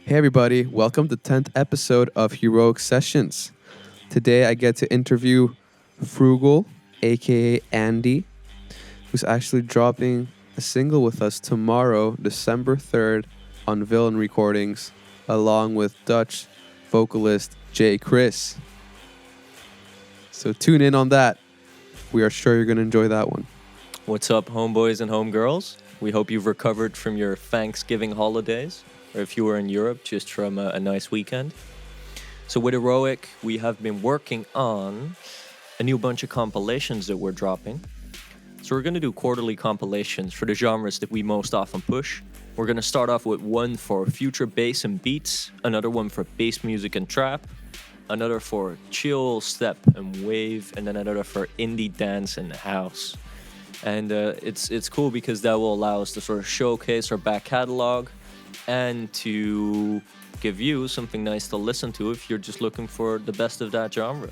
Hey everybody, welcome to the 10th episode of Heroic Sessions. Today I get to interview Froogle, aka Andy, who's actually dropping a single with us tomorrow, December 3rd, on Villain Recordings, along with Dutch vocalist J. Chris. So tune in on that. We are sure you're going to enjoy that one. What's up, homeboys and homegirls? We hope you've recovered from your Thanksgiving holidays, or if you were in Europe, just from a nice weekend. So with Heroic, we have been working on a new bunch of compilations that we're dropping. So we're going to do quarterly compilations for the genres that we most often push. We're going to start off with one for future bass and beats, another one for bass music and trap, another for chill, step and wave, and then another for indie dance and house. And it's cool because that will allow us to sort of showcase our back catalog and to give you something nice to listen to if you're just looking for the best of that genre.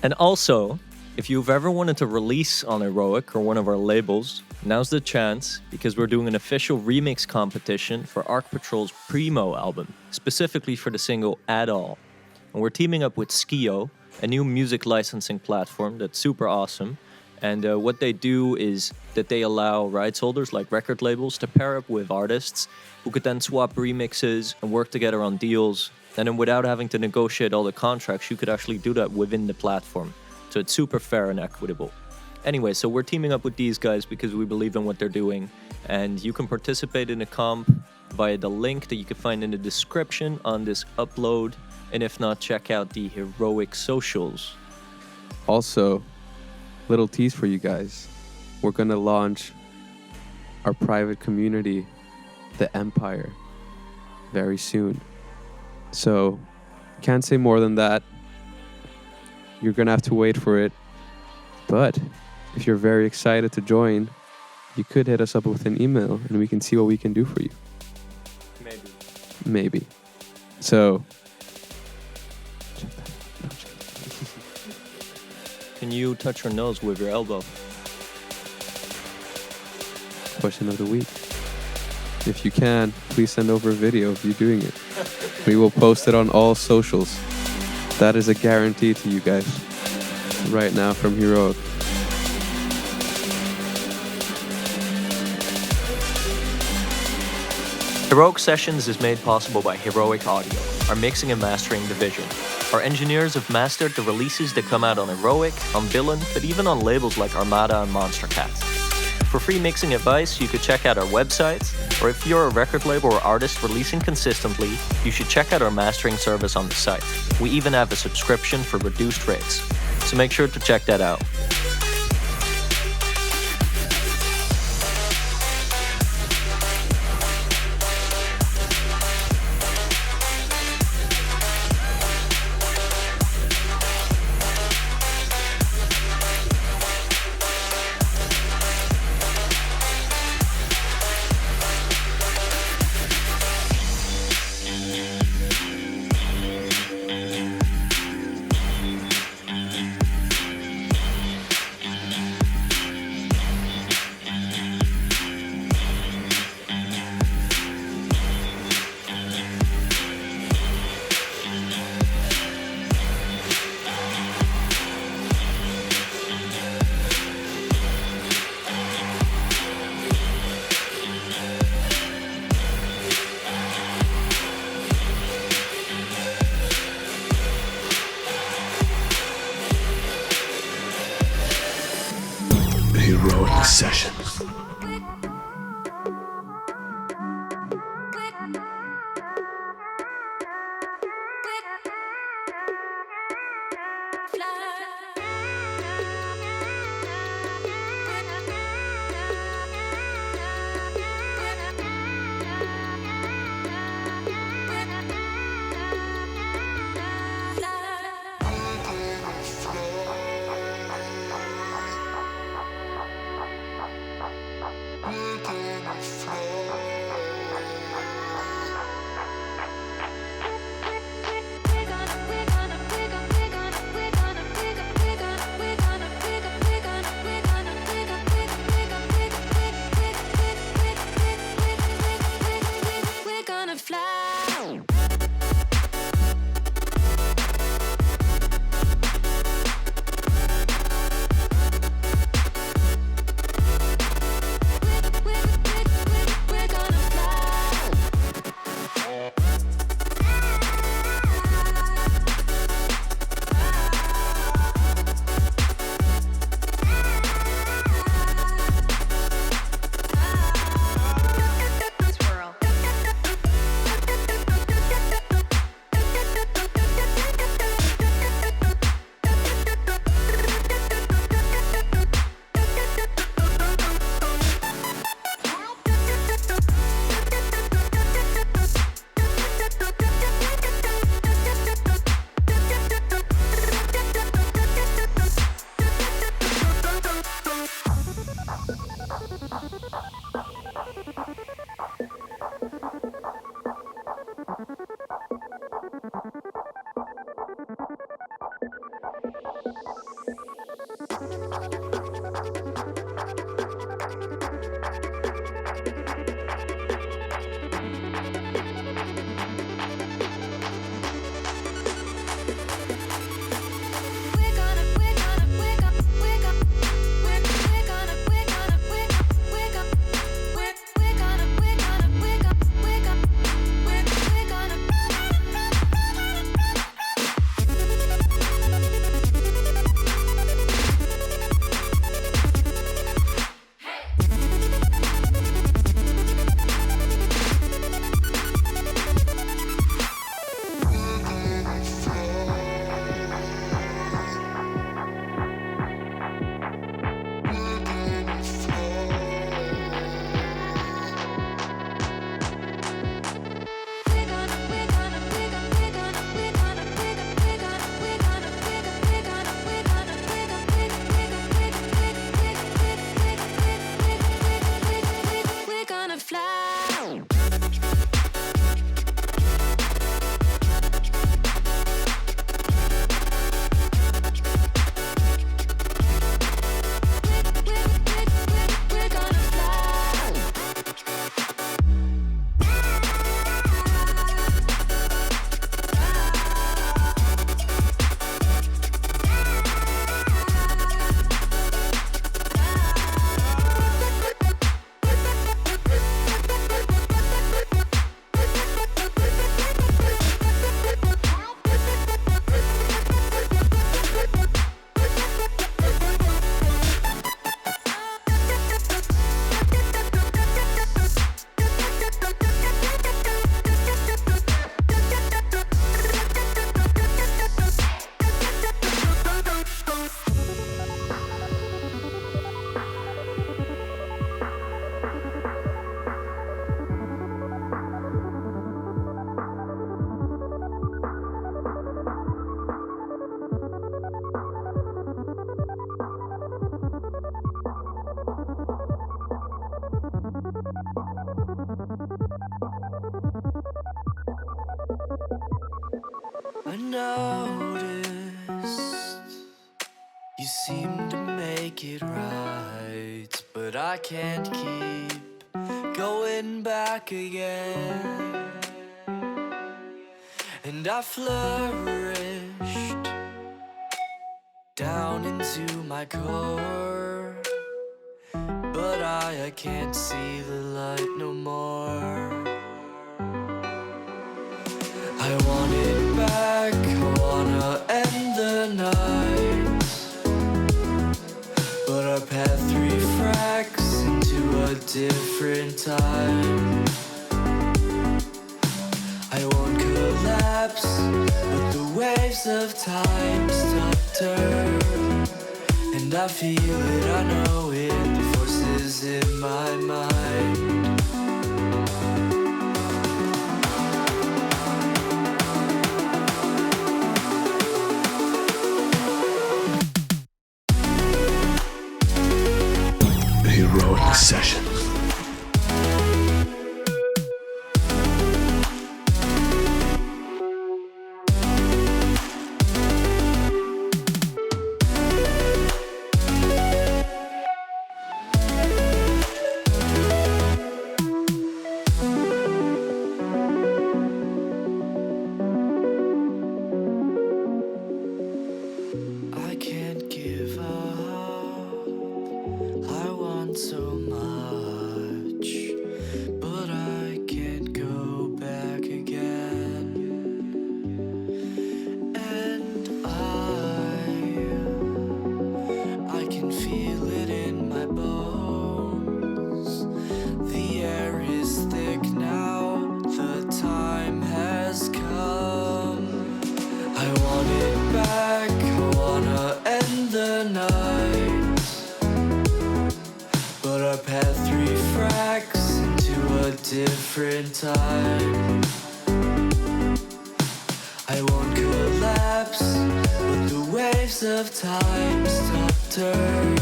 And also, if you've ever wanted to release on Heroic or one of our labels, now's the chance because we're doing an official remix competition for Arc Patrol's Primo album, specifically for the single At All. And we're teaming up with Skio, a new music licensing platform that's super awesome. And what they do is that they allow rights holders like record labels to pair up with artists who could then swap remixes and work together on deals. And then without having to negotiate all the contracts, you could actually do that within the platform. So it's super fair and equitable. Anyway, so we're teaming up with these guys because we believe in what they're doing. And you can participate in a comp via the link that you can find in the description on this upload. And if not, check out the Heroic socials. Also, little tease for you guys. We're going to launch our private community, the Empire, very soon. So, can't say more than that. You're going to have to wait for it. But if you're very excited to join, you could hit us up with an email and we can see what we can do for you. Maybe. So, Can you touch your nose with your elbow? question of the week. If you can, please send over a video of you doing it. We will post it on all socials. That is a guarantee to you guys. Right now from Heroic. Heroic Sessions is made possible by Heroic Audio, our mixing and mastering division. Our engineers have mastered the releases that come out on Heroic, on Villain, but even on labels like Armada and Monster Cat. For free mixing advice, you could check out our website, or if you're a record label or artist releasing consistently, you should check out our mastering service on the site. We even have a subscription for reduced rates, so make sure to check that out. Heroic Sessions. I noticed you seem to make it right, but I can't keep going back again. And I flourished down into my core, but I can't see the light no more. I want it back, I wanna end the night, but our path refracts into a different time. I won't collapse, but the waves of time stop turn. And I feel it, I know it, the forces in my mind. Heroic Session. Different time. I won't collapse, but the waves of time stop turn.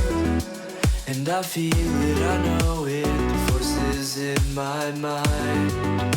And I feel it, I know it, the forces in my mind.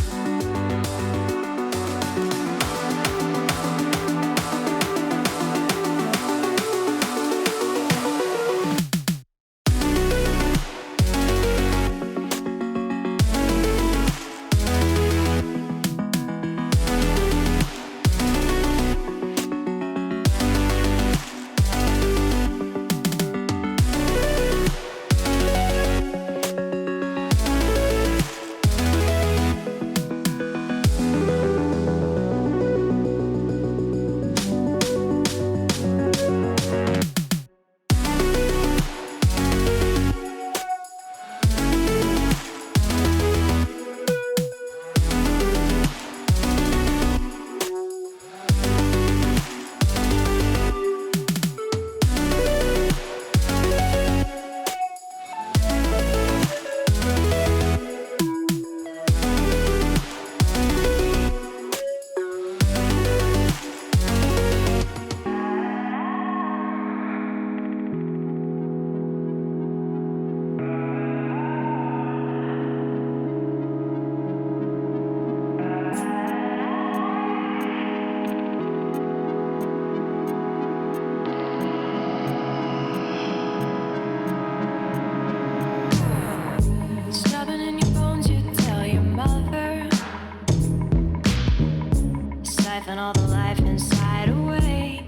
siphon all the life inside away.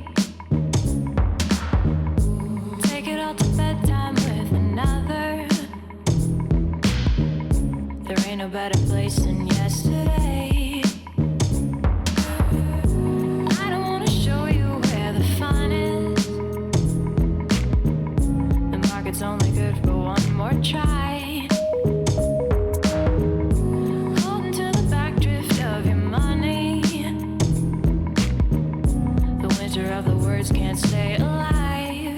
Take it all to bedtime with another. There ain't no better place than yesterday. I don't wanna show you where the fun is. The market's only good for one more try. Holding to the backdrift of your money. The winter of the words can't stay alive.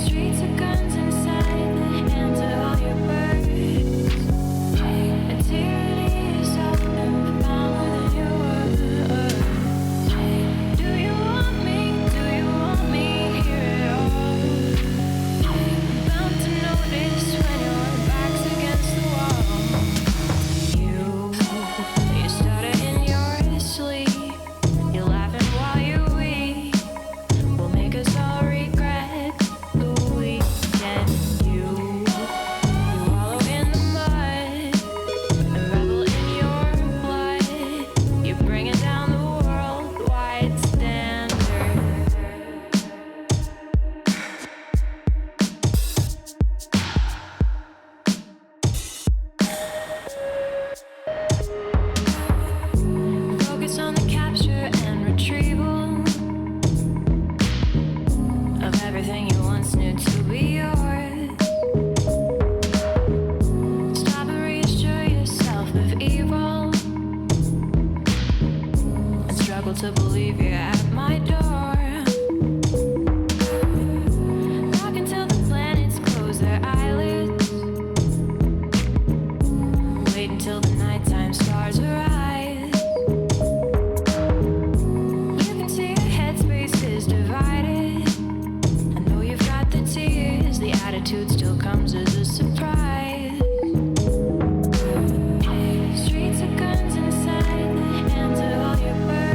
Streets of guns inside the hands of all your birds. to believe you're at my door. Rock until the planets close their eyelids. Wait until the nighttime stars arise. You can see your headspace is divided. I know you've got the tears. The attitude still comes as a surprise. Streets of guns inside the hands of all your birds.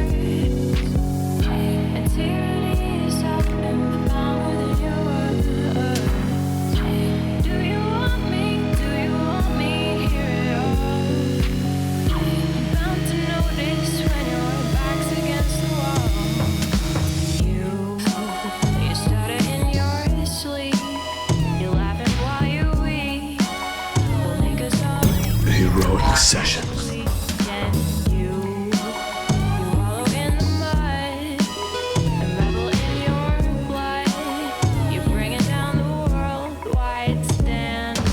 A tyranny is soft in the palm of your words. Do you want me? Do you want me? Hear it all. I'm bound to notice when your back's against the wall. You stutter in your sleep. You're laughing while you weep. We'll make us all Heroic Sessions. Can you wallow in the mud and revel in your blood? You're bringing down the worldwide standard.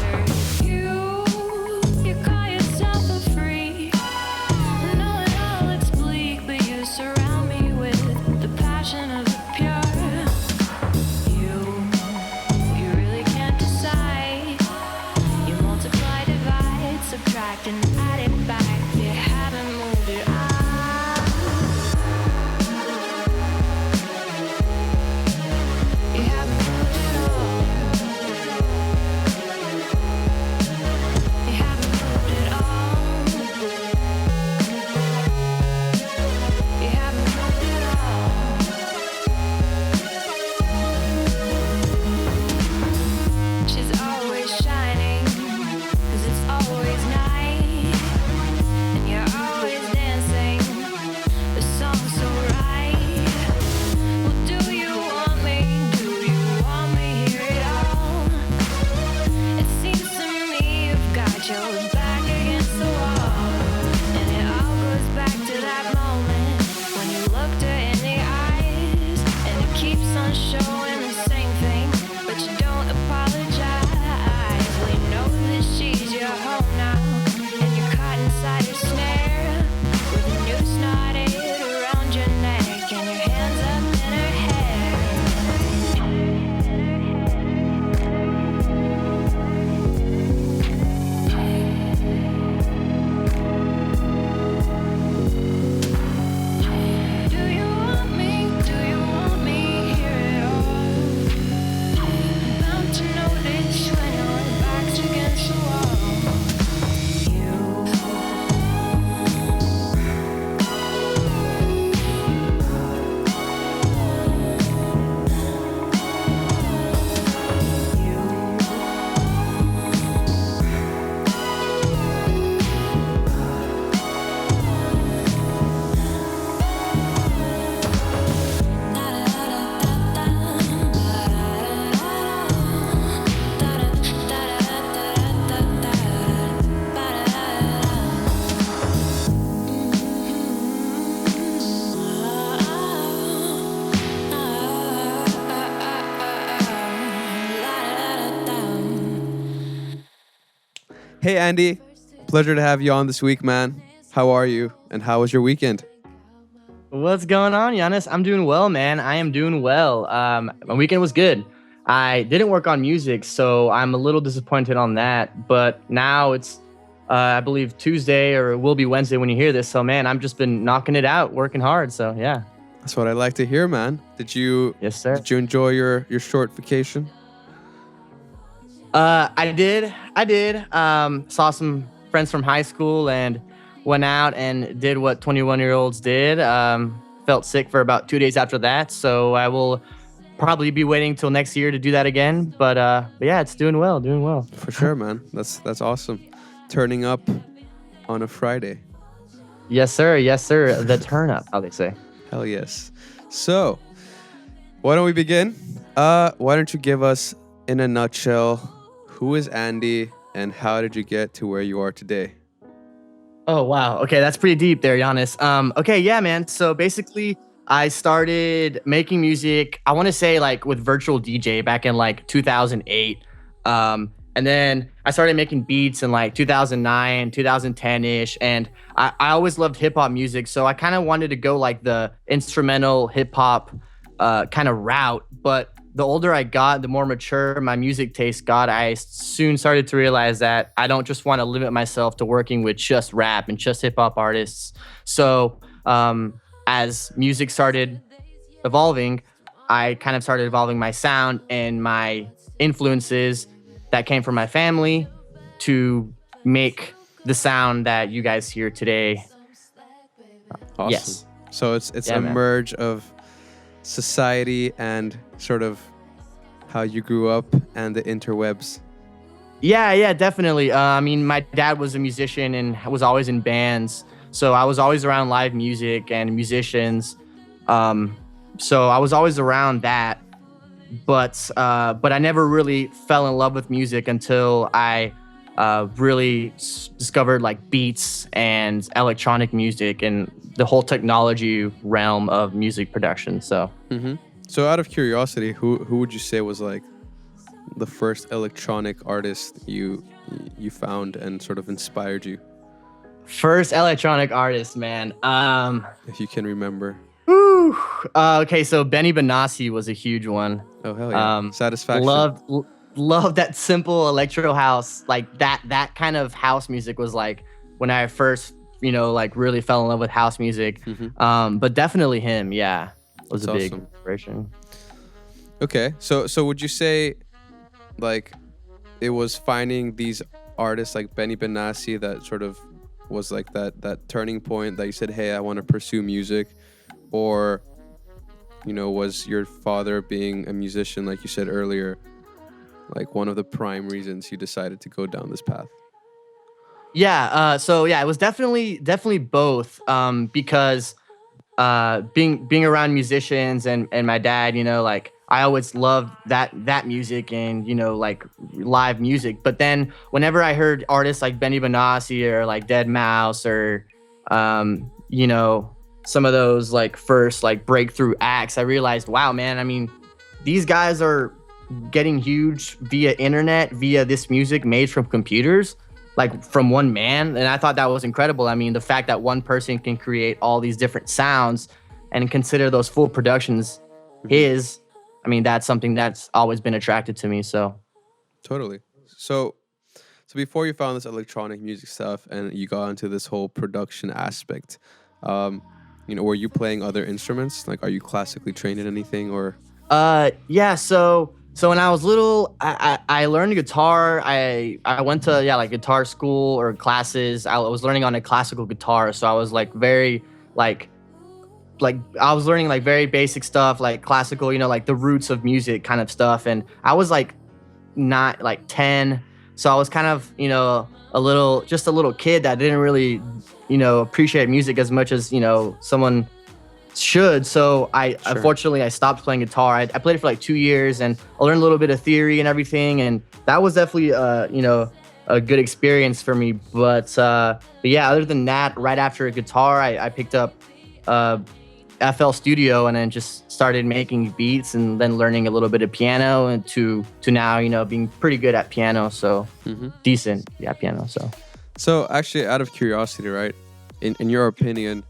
You call yourself a freak. I know it all looks bleak, but you surround me with the passion of the pure. You really can't decide. You multiply, divide, subtract, and add it back. You haven't moved it on. You haven't moved it on. You haven't moved it on. You haven't moved it on. She's always shining, 'cause it's always night. And you're always dancing, the song's so right. Well, do you want me? Do you want me? Hear it all. It seems to me you've got your back against the wall. And it all goes back to that moment when you looked her in the eyes. And it keeps on showing the same thing, but you don't apologize. We know that she's your home now, and you're caught inside her snare with a noose knotted around your neck and your hands up in her hair. Do you want me? Do you want me? Hear it all. Bound to notice when your back's against the wall. Hey, Andy. Pleasure to have you on this week, man. How are you? And how was your weekend? What's going on, Giannis? I'm doing well, man. I am doing well. My weekend was good. I didn't work on music, so I'm a little disappointed on that. But now it's, I believe, Tuesday, or it will be Wednesday when you hear this. So, man, I've just been knocking it out, working hard. So, yeah. That's what I like to hear, man. Did you Yes, sir. Did you enjoy your short vacation? I did. Saw some friends from high school and went out and did what 21-year-olds did. Felt sick for about 2 days after that. So I will probably be waiting till next year to do that again. But yeah, it's doing well. For sure, man. That's awesome. Turning up on a Friday. Yes, sir. The turn up, how they say. Hell yes. So, why don't we begin? Why don't you give us, in a nutshell, who is Andy and how did you get to where you are today? Oh, wow. Okay, that's pretty deep there, Giannis. Okay, yeah, man. So basically, I started making music, I want to say like with virtual DJ back in like 2008. And then I started making beats in like 2009, 2010-ish. And I always loved hip hop music. So I kind of wanted to go like the instrumental hip hop kind of route. But the older I got, the more mature my music taste got. I soon started to realize that I don't just want to limit myself to working with just rap and just hip hop artists. So as music started evolving, I kind of started evolving my sound and my influences that came from my family to make the sound that you guys hear today. Awesome. Yes. So it's a merge of society and sort of how you grew up and the interwebs. Yeah, definitely. I mean, my dad was a musician and was always in bands, so I was always around live music and musicians. So I was always around that, but I never really fell in love with music until I really discovered like beats and electronic music and the whole technology realm of music production. So. Mm-hmm. So out of curiosity, who would you say was like the first electronic artist you found and sort of inspired you? First electronic artist, man. If you can remember. Okay, so Benny Benassi was a huge one. Oh hell yeah! Satisfaction. Love that simple electro house, like that kind of house music was like when I first, like really fell in love with house music. Mm-hmm. But definitely him, yeah, was That's a big awesome. inspiration. Okay, so would you say like it was finding these artists like Benny Benassi that sort of was like that turning point that you said, hey, I want to pursue music? Or, was your father being a musician, like you said earlier, like one of the prime reasons you decided to go down this path? Yeah. So yeah, it was definitely both. Because being around musicians and my dad, like I always loved that music and like live music. But then whenever I heard artists like Benny Benassi or like Dead Mouse or some of those like first like breakthrough acts, I realized, wow, man, I mean, these guys are getting huge via internet, via this music made from computers, like from one man. And I thought that was incredible. I mean, the fact that one person can create all these different sounds and consider those full productions his, I mean, that's something that's always been attracted to me. So totally. So before you found this electronic music stuff and you got into this whole production aspect, were you playing other instruments? Like, are you classically trained in anything or? Yeah. So when I was little, I learned guitar. I went to like guitar school or classes. I was learning on a classical guitar. So I was like very like I was learning like very basic stuff, like classical, like the roots of music kind of stuff. And I was like not like 10. So I was kind of, a little kid that didn't really, appreciate music as much as, someone should. So unfortunately, I stopped playing guitar. I played it for like 2 years and I learned a little bit of theory and everything. And that was definitely, a good experience for me. But yeah, other than that, right after a guitar, I picked up FL Studio and then just started making beats and then learning a little bit of piano and to now, being pretty good at piano. So decent at piano. So actually, out of curiosity, right, in your opinion,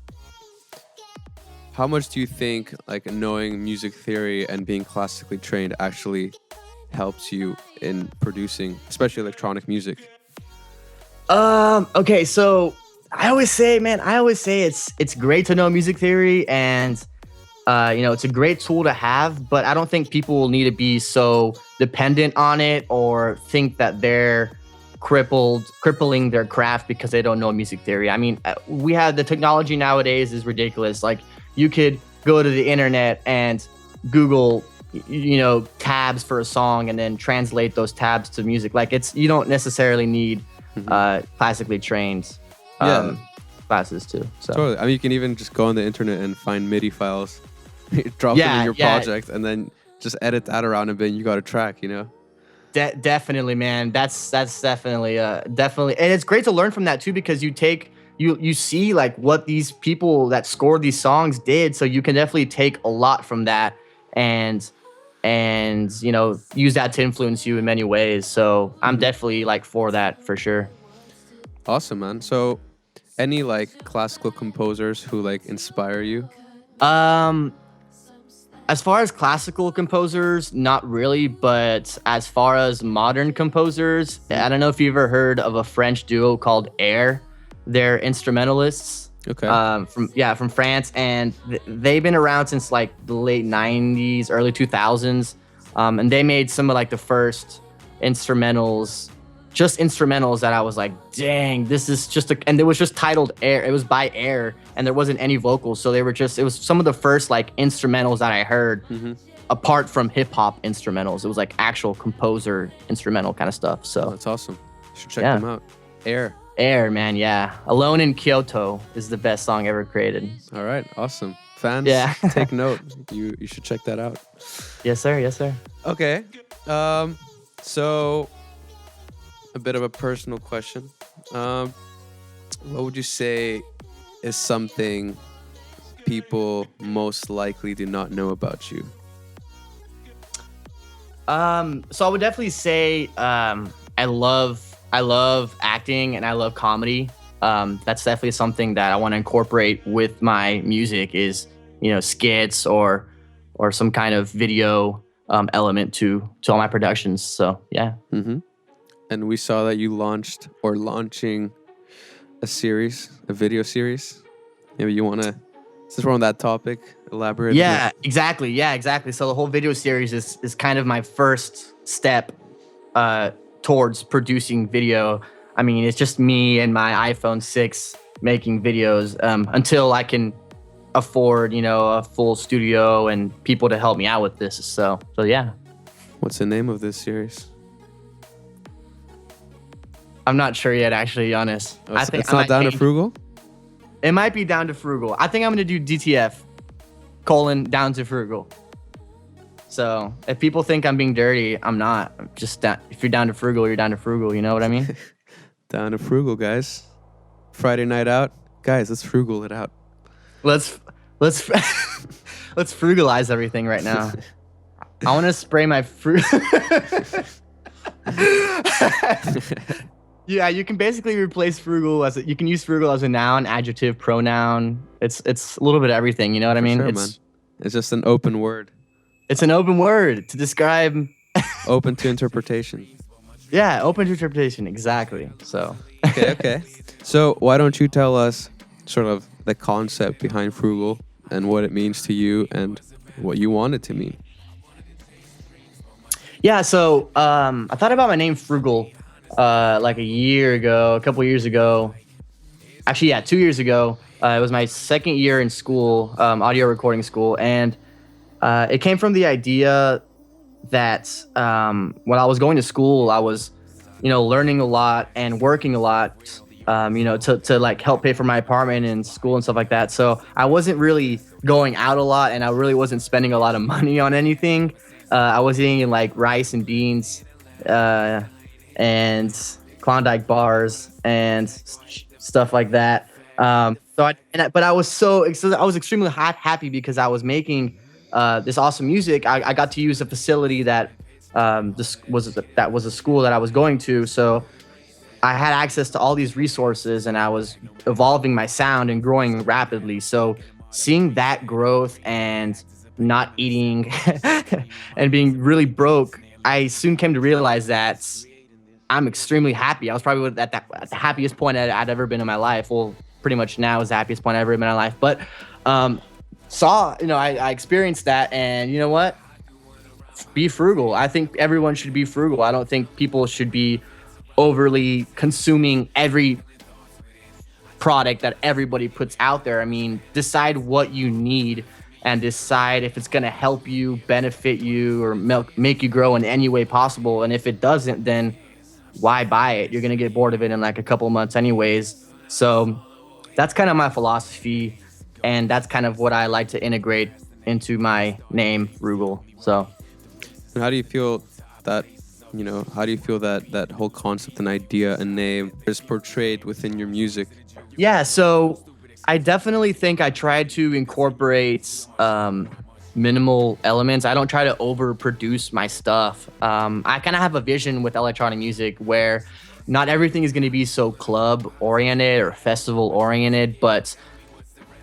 how much do you think like knowing music theory and being classically trained actually helps you in producing, especially electronic music? Okay, so I always say it's great to know music theory and it's a great tool to have, but I don't think people need to be so dependent on it or think that they're crippling their craft because they don't know music theory. I mean, we have the technology nowadays is ridiculous. Like you could go to the internet and Google, tabs for a song and then translate those tabs to music. Like you don't necessarily need classically trained classes too. So totally. I mean, you can even just go on the internet and find MIDI files, drop them in your project, and then just edit that around a bit. And you got a track, Definitely, man. That's definitely, and it's great to learn from that too because you see like what these people that scored these songs did, so you can definitely take a lot from that and and use that to influence you in many ways. So I'm definitely like for that for sure. Awesome, man. So any like classical composers who like inspire you? As far as classical composers, not really, but as far as modern composers, I don't know if you've ever heard of a French duo called Air. They're instrumentalists. Okay. From France, and they've been around since like the late 90s, early 2000s. And they made some of like the first instrumentals that I was like, dang, this is and it was just titled Air. It was by Air, and there wasn't any vocals. So it was some of the first like instrumentals that I heard apart from hip hop instrumentals. It was like actual composer instrumental kind of stuff. So that's awesome. You should check them out. Air, man, yeah. Alone in Kyoto is the best song ever created. All right, awesome. Fans, take note. You should check that out. Yes, sir. Yes, sir. Okay. So a bit of a personal question. What would you say is something people most likely do not know about you? So I would definitely say I love acting and I love comedy. That's definitely something that I want to incorporate with my music is, skits or some kind of video element to all my productions. So, yeah. Mm-hmm. And we saw that you launching a video series. Maybe you want to, since we're on that topic, elaborate. Yeah, exactly. Yeah, exactly. So the whole video series is kind of my first step towards producing video. I mean, it's just me and my iPhone 6 making videos until I can afford, a full studio and people to help me out with this. So yeah. What's the name of this series? I'm not sure yet, actually, honest. I think it's not down to Froogle? It might be down to Froogle. I think I'm going to do DTF, down to Froogle. So if people think I'm being dirty, I'm not. I'm just if you're down to Froogle, you're down to Froogle. You know what I mean? Down to Froogle, guys. Friday night out. Guys, let's Froogle it out. Let's let's frugalize everything right now. I want to spray my fruit. Yeah, you can basically replace frugal you can use frugal as a noun, adjective, pronoun. It's a little bit of everything, you know what I mean? Sure, man. It's just an open word. It's an open word to describe. Open to interpretation. Yeah, open to interpretation, exactly. So. Okay. So why don't you tell us sort of the concept behind Froogle and what it means to you and what you want it to mean? Yeah, so I thought about my name Froogle like a couple years ago. Actually, yeah, 2 years ago. It was my second year in school, audio recording school, and it came from the idea that when I was going to school, I was, learning a lot and working a lot, to like help pay for my apartment and school and stuff like that. So I wasn't really going out a lot, and I really wasn't spending a lot of money on anything. I was eating like rice and beans, and Klondike bars and stuff like that. But I was extremely happy because I was making this awesome music. I got to use a facility that was a school that I was going to. So I had access to all these resources, and I was evolving my sound and growing rapidly. So seeing that growth and not eating and being really broke, I soon came to realize that I'm extremely happy. I was probably at the happiest point I'd ever been in my life. Well, pretty much now is the happiest point I've ever been in my life. But I experienced that, and you know what? Be frugal. I think everyone should be frugal. I don't think people should be overly consuming every product that everybody puts out there. I mean, decide what you need and decide if it's going to help you, benefit you, or make you grow in any way possible. And if it doesn't, then why buy it? You're going to get bored of it in like a couple months anyways. So that's kind of my philosophy, and that's kind of what I like to integrate into my name, Froogle. So and how do you feel that, that whole concept and idea and name is portrayed within your music? Yeah, so I definitely think I tried to incorporate minimal elements. I don't try to overproduce my stuff. I kind of have a vision with electronic music where not everything is going to be so club oriented or festival oriented, but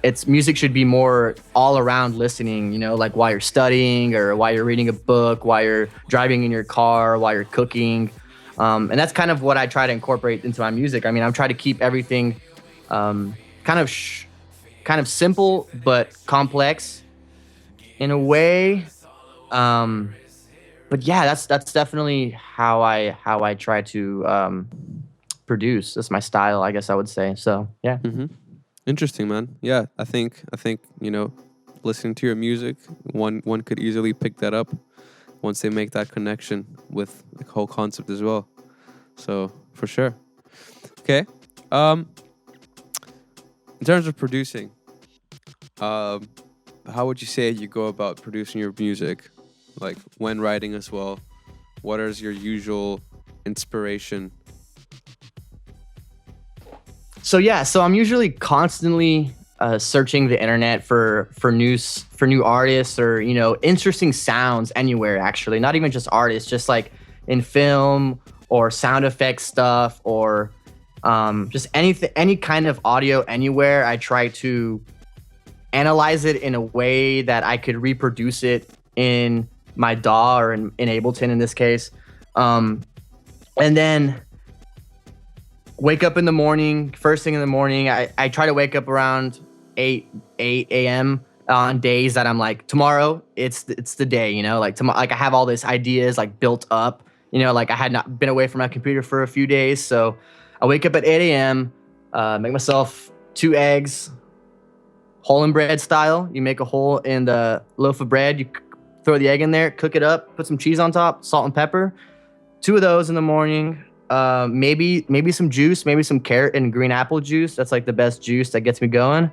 it's music should be more all around listening, you know, like while you're studying or while you're reading a book, while you're driving in your car, while you're cooking. And that's kind of what I try to incorporate into my music. I mean, I'm trying to keep everything kind of simple but complex in a way. But yeah, that's definitely how I try to produce. That's my style, I guess I would say. So yeah. Mm-hmm. Interesting, man. Yeah, I think you know, listening to your music, one could easily pick that up once they make that connection with the whole concept as well. So for sure. Okay. In terms of producing, how would you say you go about producing your music? Like when writing as well, what is your usual inspiration? So I'm usually constantly searching the internet for new artists or, you know, interesting sounds anywhere, actually. Not even just artists, just like in film or sound effects stuff or just any kind of audio anywhere. I try to analyze it in a way that I could reproduce it in my DAW or in Ableton in this case. And then wake up in the morning, first thing in the morning. I try to wake up around 8 a.m. on days that I'm like, tomorrow, it's the day, you know, like tomorrow, like I have all these ideas like built up, you know, like I had not been away from my computer for a few days. So I wake up at 8 a.m., make myself 2 eggs, hole in bread style. You make a hole in the loaf of bread, you throw the egg in there, cook it up, put some cheese on top, salt and pepper. 2 of those in the morning. Maybe some juice, maybe some carrot and green apple juice. That's like the best juice that gets me going.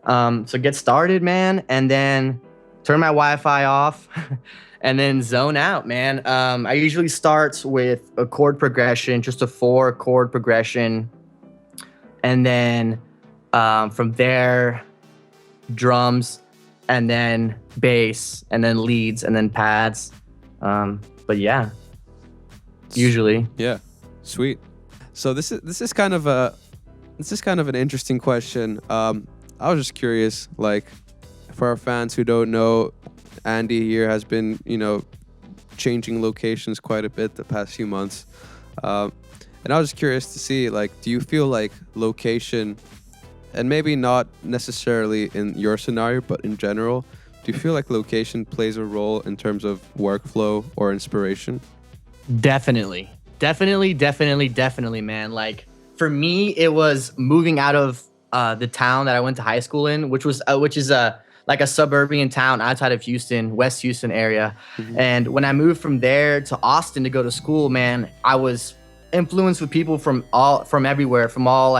So get started, man, and then turn my Wi-Fi off and then zone out, man. I usually start with a chord progression, just a 4 chord progression. And then from there, drums, and then bass, and then leads, and then pads. But yeah, usually. Yeah. Sweet. So this is kind of an interesting question. I was just curious, like, for our fans who don't know, Andy here has been, you know, changing locations quite a bit the past few months. And I was just curious to see, like, do you feel like location, and maybe not necessarily in your scenario, but in general, do you feel like location plays a role in terms of workflow or inspiration? Definitely, man. Like for me, it was moving out of the town that I went to high school in, which is like a suburban town outside of Houston, West Houston area. Mm-hmm. And when I moved from there to Austin to go to school, man, I was influenced with people from everywhere, from all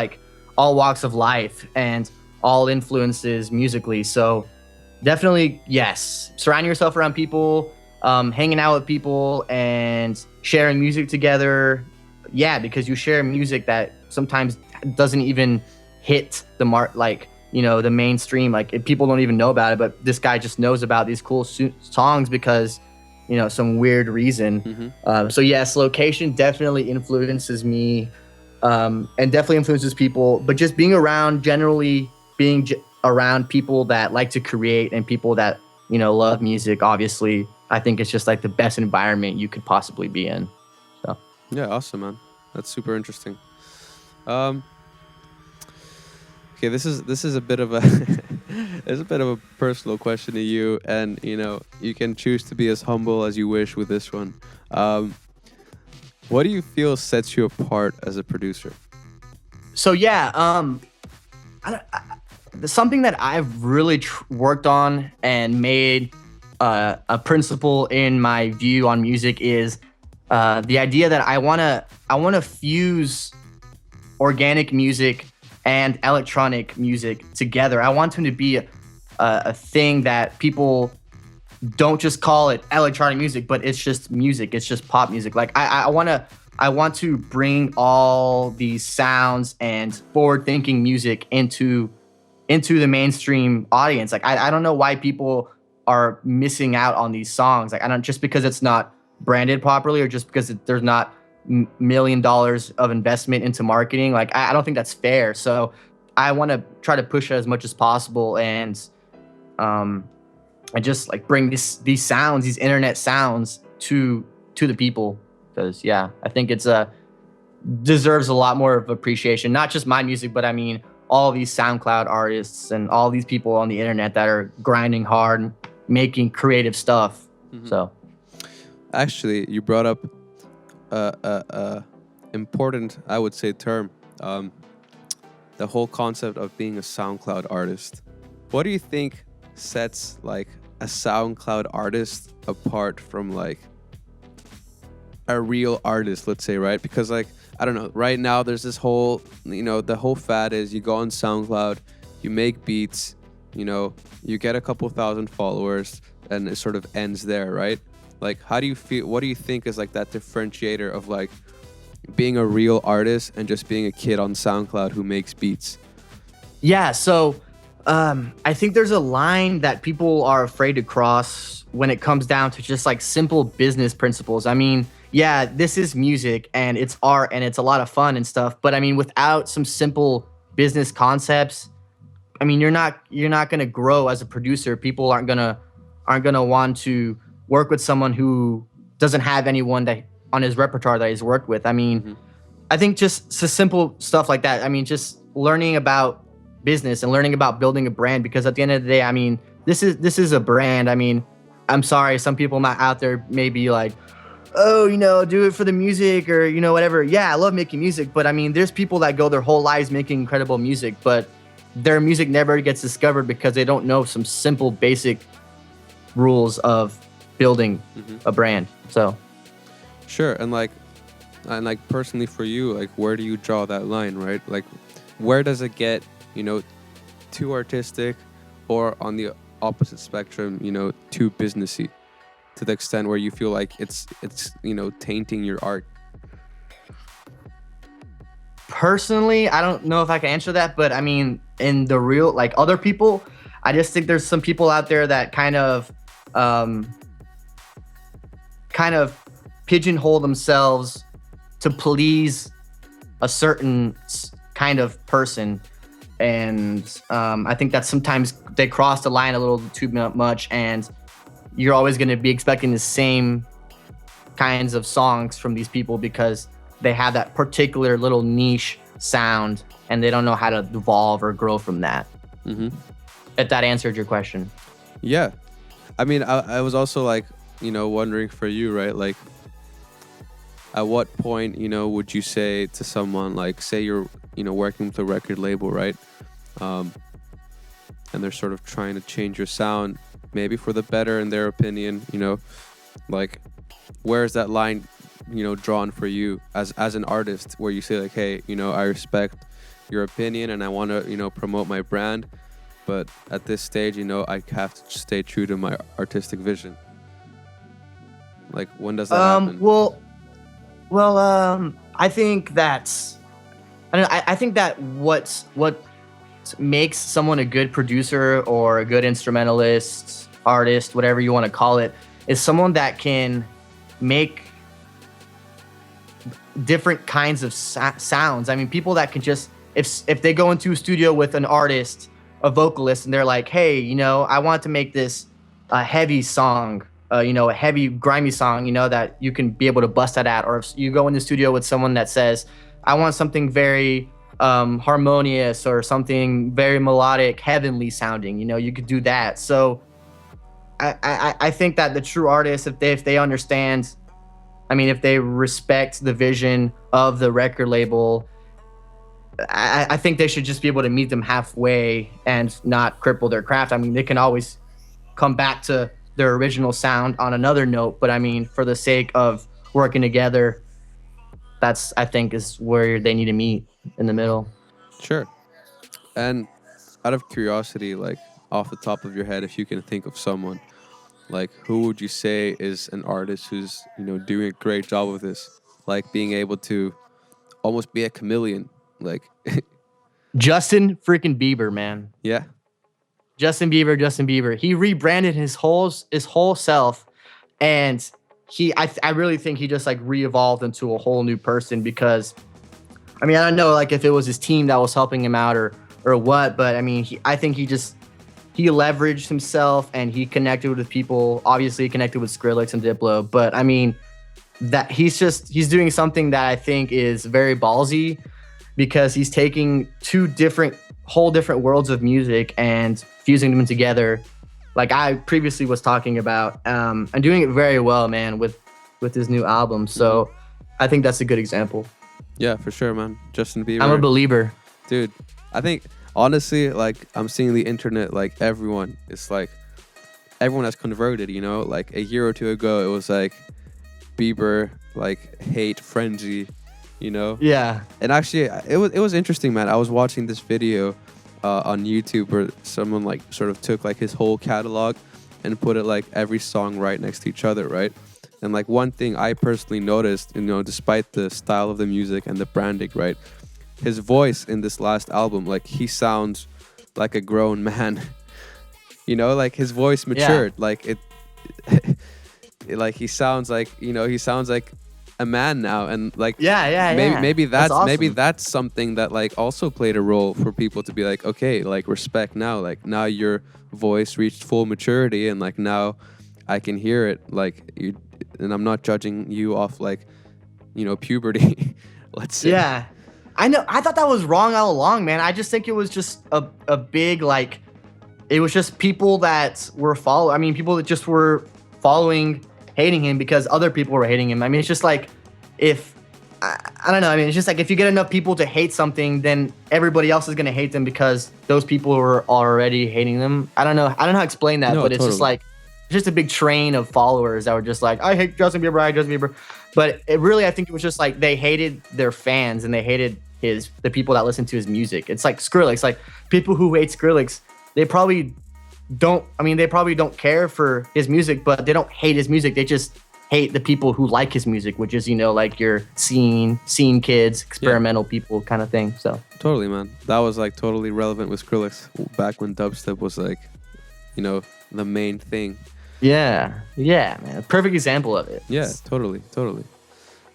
walks of life and all influences musically. So definitely, yes, surround yourself around people, hanging out with people and sharing music together. Yeah, because you share music that sometimes doesn't even hit the mark, like, you know, the mainstream. Like people don't even know about it, but this guy just knows about these cool songs because, you know, some weird reason. Mm-hmm. So yes, location definitely influences me, and definitely influences people. But just being around, generally being around people that like to create and people that, you know, love music, obviously, I think it's just like the best environment you could possibly be in. So yeah, awesome, man. That's super interesting. Okay, this is a bit of a it's a bit of a personal question to you, and you know, you can choose to be as humble as you wish with this one. What do you feel sets you apart as a producer? So yeah, something that I've really worked on and made a principle in my view on music is the idea that I wanna fuse organic music and electronic music together. I want them to be a thing that people don't just call it electronic music, but it's just music. It's just pop music. Like I want to bring all these sounds and forward-thinking music into the mainstream audience. Like I don't know why people are missing out on these songs. Like, I don't, just because it's not branded properly, or just because there's not $1 million of investment into marketing. Like, I don't think that's fair. So I want to try to push it as much as possible, and just like bring these sounds, these internet sounds to the people. Because I think it's deserves a lot more of appreciation. Not just my music, but I mean all these SoundCloud artists and all these people on the internet that are grinding hard and making creative stuff. So Actually, you brought up important, I would say, term. The whole concept of being a SoundCloud artist. What do you think sets like a SoundCloud artist apart from like a real artist, let's say, right? Because like, I don't know, right now there's this whole, the whole fad is you go on SoundCloud, you make beats, you get a couple thousand followers, and it sort of ends there, right? Like, how do you feel, what do you think is like that differentiator of like being a real artist and just being a kid on SoundCloud who makes beats? yeah, so I think there's a line that people are afraid to cross when it comes down to just like simple business principles. I mean, yeah, this is music and it's art and it's a lot of fun and stuff, but I mean, without some simple business concepts, I mean, you're not going to grow as a producer. People aren't going to want to work with someone who doesn't have anyone that on his repertoire that he's worked with. I mean, I think just simple stuff like that. I mean, just learning about business and learning about building a brand, because at the end of the day, I mean, this is a brand. I mean, I'm sorry, some people out there may be like, oh, do it for the music or, whatever. Yeah, I love making music, but I mean, there's people that go their whole lives making incredible music, but their music never gets discovered because they don't know some simple, basic rules of building a brand. So, sure, and like personally for you, like, where do you draw that line, right? Like, where does it get, too artistic, or on the opposite spectrum, too businessy, to the extent where you feel like it's tainting your art? Personally, I don't know if I can answer that, but I mean, in the real, like, other people, I just think there's some people out there that kind of pigeonhole themselves to please a certain kind of person. And I think that sometimes they cross the line a little too much, and you're always going to be expecting the same kinds of songs from these people because they have that particular little niche sound and they don't know how to evolve or grow from that. If that answered your question. Yeah. I mean, I was also like, wondering for you, right? Like, at what point, would you say to someone, like, say you're, working with a record label, right? And they're sort of trying to change your sound, maybe for the better in their opinion, like, where's that line, drawn for you as an artist, where you say like, hey, I respect your opinion and I want to, promote my brand, but at this stage, I have to stay true to my artistic vision. Like, when does that happen? Well, I think that's, I think that what makes someone a good producer or a good instrumentalist, artist, whatever you want to call it, is someone that can make different kinds of sounds. I mean, people that can just, if they go into a studio with an artist, a vocalist, and they're like, hey, I want to make this heavy song, a heavy grimy song, that you can be able to bust that out. Or if you go in the studio with someone that says, I want something very harmonious or something very melodic, heavenly sounding, you could do that. So I think that the true artists, if they understand, I mean, if they respect the vision of the record label, I think they should just be able to meet them halfway and not cripple their craft. I mean, they can always come back to their original sound on another note, but I mean, for the sake of working together, that's, I think, is where they need to meet in the middle. Sure. And out of curiosity, like, off the top of your head, if you can think of someone, like, who would you say is an artist who's, doing a great job of this? Like, being able to almost be a chameleon, like... Justin freaking Bieber, man. Yeah. Justin Bieber. He rebranded his whole self, and I really think he just like re-evolved into a whole new person because, I mean, I don't know like if it was his team that was helping him out or what, but I mean, I think he leveraged himself and he connected with people. Obviously, he connected with Skrillex and Diplo, but I mean, that he's doing something that I think is very ballsy because he's taking whole different worlds of music and fusing them together, like I previously was talking about, and doing it very well, man, with his new album. So I think that's a good example. Yeah, for sure, man. Justin Bieber. I'm a believer, dude. I think honestly, like I'm seeing the internet, like everyone has converted. You know, like a year or two ago, it was like Bieber like hate frenzy, you know. Yeah. And actually, it was interesting, man. I was watching this video on YouTube where someone like sort of took like his whole catalog and put it like every song right next to each other, right? And like one thing I personally noticed, you know, despite the style of the music and the branding, right, his voice in this last album, like he sounds like a grown man. You know, like his voice matured. Yeah. Like it like he sounds like, you know, he sounds like a man now, and like maybe that's awesome. Maybe that's something that like also played a role for people to be like, okay, like respect now, like now your voice reached full maturity and like now I can hear it, like you, and I'm not judging you off like, you know, puberty. Let's say. Yeah, I know. I thought that was wrong all along, man. I just think it was just a big like, it was just people that were people that just were following, hating him because other people were hating him. I mean, it's just like if I don't know. I mean, it's just like if you get enough people to hate something, then everybody else is gonna hate them because those people were already hating them. I don't know how to explain that, but it's just like it's just a big train of followers that were just like, I hate Justin Bieber. But it really, I think it was just like they hated their fans and they hated the people that listen to his music. It's like Skrillex. Like people who hate Skrillex, they probably don't care for his music, but they don't hate his music. They just hate the people who like his music, which is, you know, like your scene kids, experimental people kind of thing. So totally, man. That was like totally relevant with Skrillex back when dubstep was like, you know, the main thing. Yeah, man. Perfect example of it. Yeah, totally.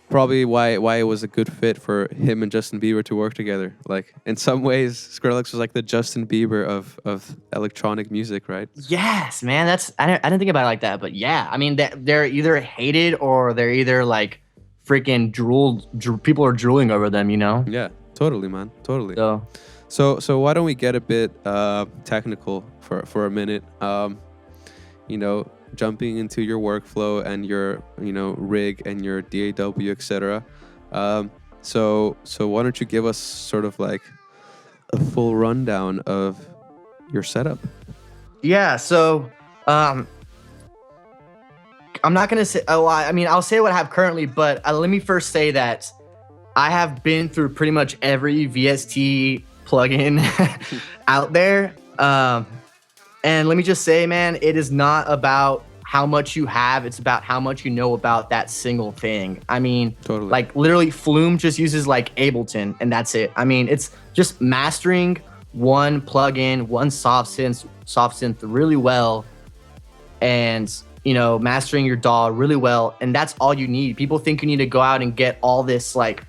Probably why it was a good fit for him and Justin Bieber to work together. Like in some ways, Skrillex was like the Justin Bieber of electronic music, right? Yes, man. I didn't think about it like that, but yeah. I mean, they're either hated or they're either like freaking people are drooling over them, you know? Yeah, totally, man. Totally. So why don't we get a bit technical for a minute? You know, jumping into your workflow and your, you know, rig and your DAW, etc. So why don't you give us sort of like a full rundown of your setup? Yeah. So I'm not gonna say. I'll say what I have currently, but let me first say that I have been through pretty much every VST plugin out there. And let me just say, man, it is not about how much you have. It's about how much you know about that single thing. I mean, totally. Like literally Flume just uses like Ableton and that's it. I mean, it's just mastering one plugin, one soft synth really well. And, you know, mastering your DAW really well. And that's all you need. People think you need to go out and get all this like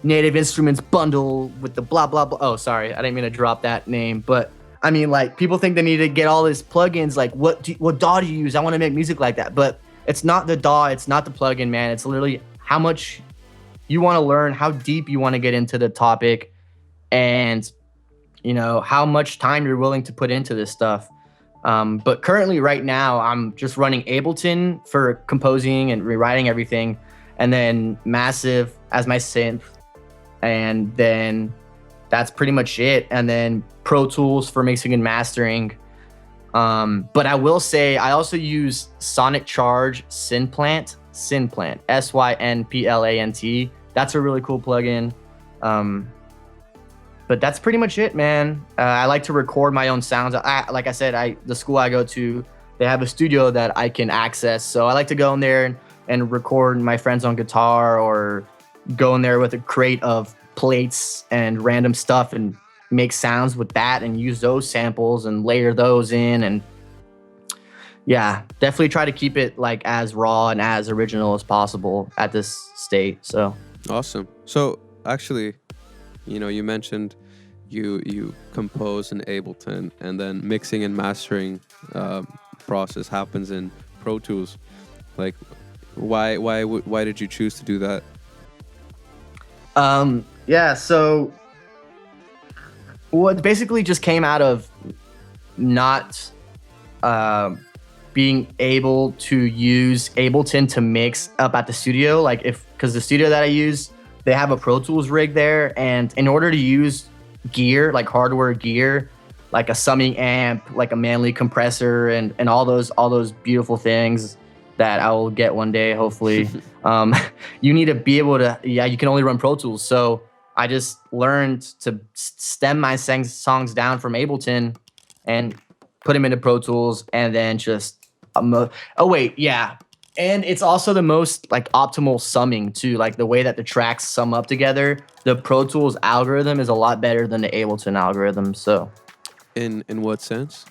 native instruments bundle with the blah, blah, blah. Oh, sorry. I didn't mean to drop that name, but I mean, like, people think they need to get all these plugins. Like, what DAW do you use? I want to make music like that. But it's not the DAW. It's not the plugin, man. It's literally how much you want to learn, how deep you want to get into the topic, and, you know, how much time you're willing to put into this stuff. But currently, right now, I'm just running Ableton for composing and rewriting everything, and then Massive as my synth. And then that's pretty much it. And then Pro Tools for mixing and mastering. But I will say I also use Sonic Charge Synplant, Synplant. That's a really cool plugin. But that's pretty much it, man. I like to record my own sounds. Like I said, the school I go to, they have a studio that I can access. So I like to go in there and record my friends on guitar, or go in there with a crate of plates and random stuff and make sounds with that and use those samples and layer those in. And yeah, definitely try to keep it like as raw and as original as possible at this state. So awesome. So actually, you mentioned you compose in Ableton, and then mixing and mastering process happens in Pro Tools. Like, why did you choose to do that? Yeah, so what basically just came out of not being able to use Ableton to mix up at the studio. Like, because the studio that I use, they have a Pro Tools rig there, and in order to use gear, like hardware gear, like a summing amp, like a Manly compressor, and all those beautiful things that I will get one day, hopefully. You need to be able to, you can only run Pro Tools. So I just learned to stem my songs down from Ableton and put them into Pro Tools, and then just, and it's also the most like optimal summing too, like the way that the tracks sum up together. The Pro Tools algorithm is a lot better than the Ableton algorithm. So in what sense?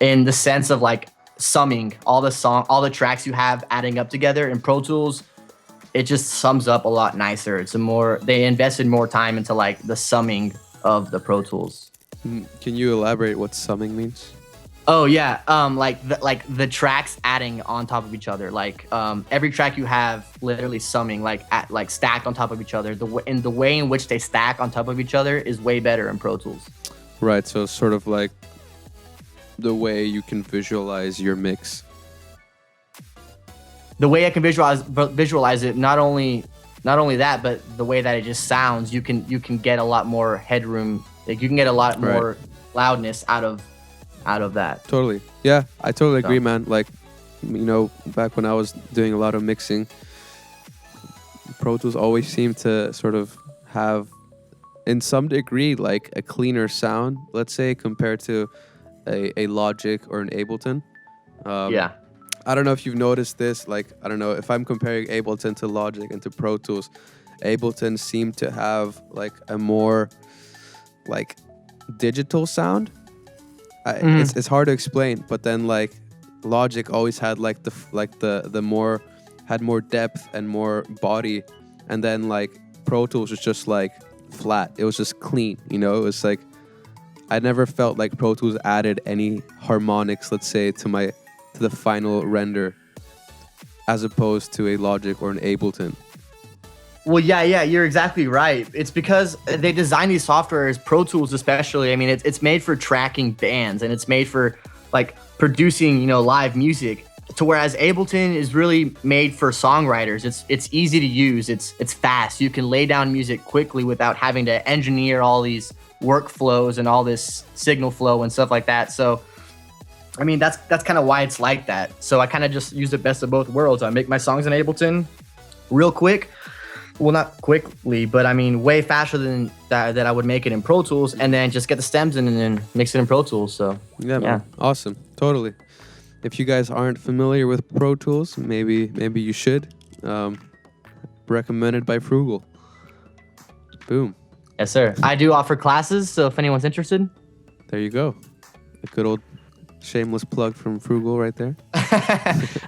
In the sense of like summing all the tracks you have adding up together in Pro Tools, it just sums up a lot nicer. They invested more time into like the summing of the Pro Tools. Can you elaborate what summing means? Oh yeah, like the tracks adding on top of each other. Like every track you have literally summing like stacked on top of each other. The way in which they stack on top of each other is way better in Pro Tools. Right, so sort of like the way you can visualize your mix. The way I can visualize it, not only that, but the way that it just sounds, you can get a lot more headroom. Like you can get a lot more loudness out of that. Totally. Yeah, I totally agree, man. Like, back when I was doing a lot of mixing, Pro Tools always seemed to sort of have, in some degree, like a cleaner sound, let's say, compared to a Logic or an Ableton. Yeah. I don't know if you've noticed this. Like, I don't know if I'm comparing Ableton to Logic and to Pro Tools, Ableton seemed to have like a more like digital sound. It's hard to explain, but then like Logic always had like the more had more depth and more body, and then like Pro Tools was just like flat. It was just clean, It was like I never felt like Pro Tools added any harmonics, let's say, to the final render, as opposed to a Logic or an Ableton. Well, yeah, you're exactly right. It's because they design these softwares, Pro Tools especially. I mean, it's made for tracking bands, and it's made for like producing, live music. To whereas Ableton is really made for songwriters. It's easy to use. It's fast. You can lay down music quickly without having to engineer all these workflows and all this signal flow and stuff like that. So, I mean, that's kind of why it's like that. So I kind of just use the best of both worlds. I make my songs in Ableton real quick. Well, not quickly, but I mean, way faster than that I would make it in Pro Tools, and then just get the stems in and then mix it in Pro Tools. So yeah, man. Awesome, totally. If you guys aren't familiar with Pro Tools, maybe you should. Recommended by Froogle. Boom. Yes, sir. I do offer classes, so if anyone's interested. There you go. A good old shameless plug from Froogle right there.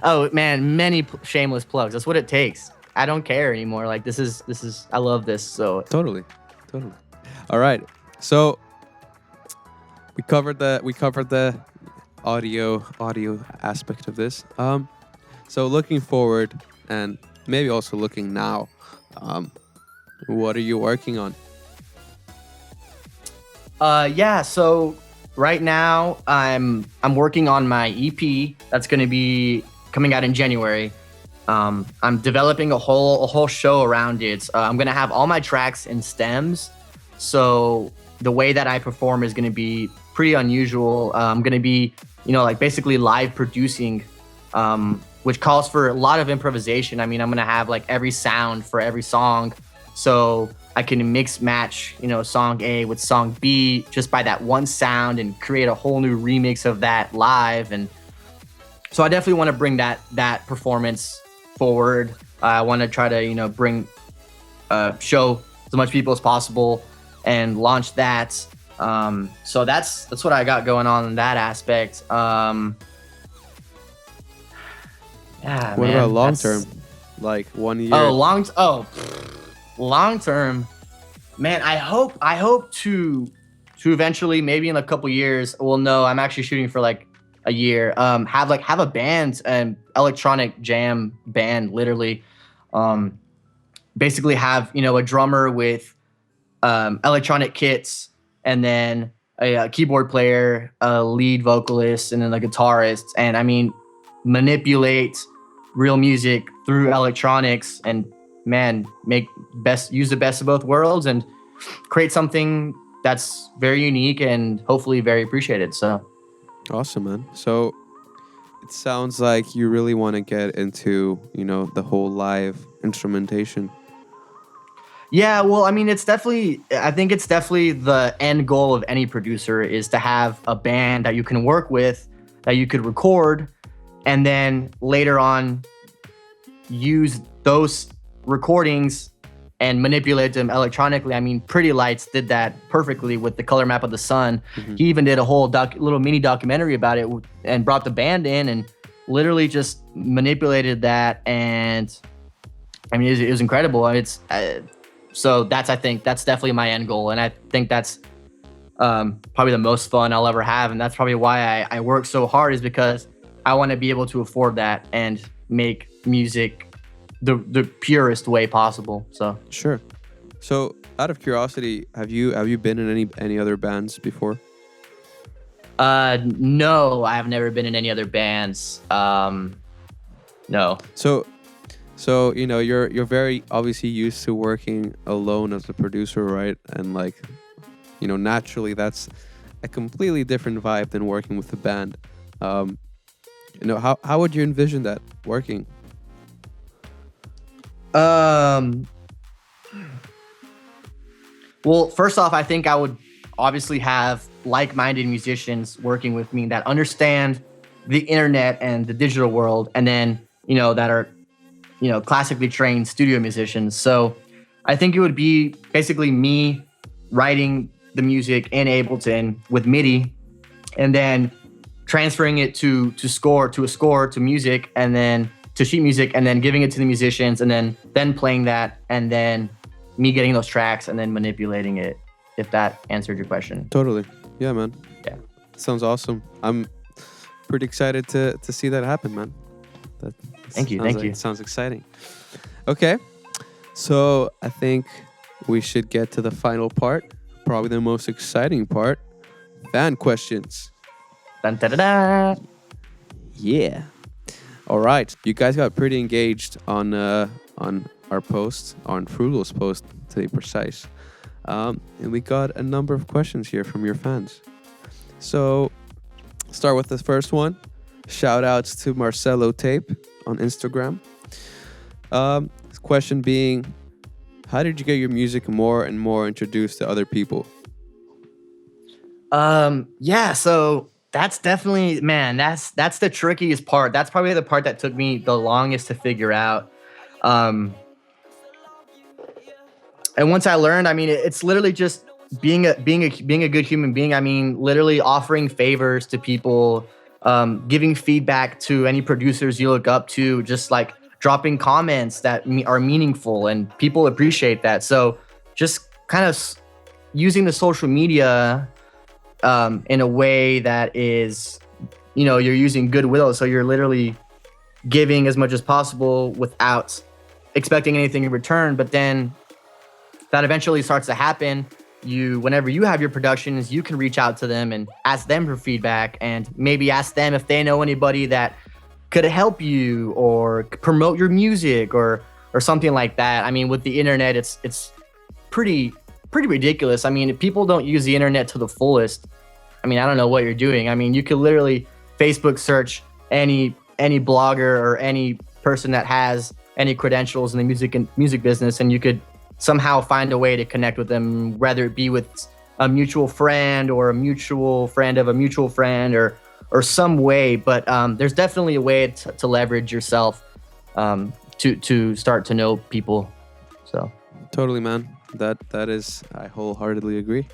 Oh man, many shameless plugs. That's what it takes. I don't care anymore. Like this is I love this. So totally. All right. So we covered the audio aspect of this. So looking forward and maybe also looking now, what are you working on? So right now I'm working on my EP that's going to be coming out in January. I'm developing a whole show around it. I'm going to have all my tracks in stems. So the way that I perform is going to be pretty unusual. I'm going to be, like basically live producing, which calls for a lot of improvisation. I mean, I'm going to have like every sound for every song. So I can mix match, song A with song B just by that one sound and create a whole new remix of that live. And so I definitely want to bring that performance forward. I want to try to, bring, show as much people as possible and launched that. So that's what I got going on in that aspect. Yeah, What man, about long that's- term? Like 1 year? Long term, man. I hope to eventually, maybe in a couple years. Well, no, I'm actually shooting for like a year. Have a band, an electronic jam band, literally. Basically have a drummer with electronic kits, and then a keyboard player, a lead vocalist, and then a guitarist. And I mean, manipulate real music through electronics, and man, use the best of both worlds and create something that's very unique and hopefully very appreciated. So Awesome, man. So it sounds like you really want to get into, the whole live instrumentation. yeah, well, I mean, I think it's definitely the end goal of any producer is to have a band that you can work with, that you could record, and then later on use those recordings and manipulate them electronically. I mean, Pretty Lights did that perfectly with the color map of the sun. Mm-hmm. He even did a whole little mini documentary about it and brought the band in and literally just manipulated that. And I mean, it was incredible. So I think that's definitely my end goal. And I think that's probably the most fun I'll ever have. And that's probably why I work so hard, is because I want to be able to afford that and make music the purest way possible. So Sure. So out of curiosity, have you been in any other bands before? no, I have never been in any other bands. No. So you're very obviously used to working alone as a producer, right? And naturally that's a completely different vibe than working with a band. How would you envision that working? Well, first off, I think I would obviously have like-minded musicians working with me that understand the internet and the digital world, and then that are classically trained studio musicians. So I think it would be basically me writing the music in Ableton with MIDI, and then transferring it to music, and then to sheet music, and then giving it to the musicians, and then playing that, and then me getting those tracks and then manipulating it, if that answered your question. Totally. Yeah, man. Yeah. Sounds awesome. I'm pretty excited to see that happen, man. Thank you. Sounds exciting. Okay. So I think we should get to the final part, probably the most exciting part, fan questions. Dun, da, da, da. Yeah. All right. You guys got pretty engaged on our post, on Frugal's post, to be precise. And we got a number of questions here from your fans. So start with the first one. Shout outs to Marcelo Tape on Instagram. Question being, how did you get your music more and more introduced to other people? Yeah, so that's definitely, man, that's the trickiest part. That's probably the part that took me the longest to figure out. And once I learned, I mean, it's literally just being a good human being. I mean, literally offering favors to people, giving feedback to any producers you look up to, just like dropping comments that are meaningful, and people appreciate that. So just kind of using the social media in a way that is, you're using goodwill. So you're literally giving as much as possible without expecting anything in return. But then that eventually starts to happen. Whenever you have your productions, you can reach out to them and ask them for feedback, and maybe ask them if they know anybody that could help you or promote your music or something like that. I mean, with the internet, it's pretty ridiculous. I mean, if people don't use the internet to the fullest, I mean, I don't know what you're doing. I mean, you could literally Facebook search any blogger or any person that has any credentials in the music business, and you could somehow find a way to connect with them, whether it be with a mutual friend or a mutual friend of a mutual friend or some way. But there's definitely a way to leverage yourself to start to know people. So Totally, man. That is, I wholeheartedly agree.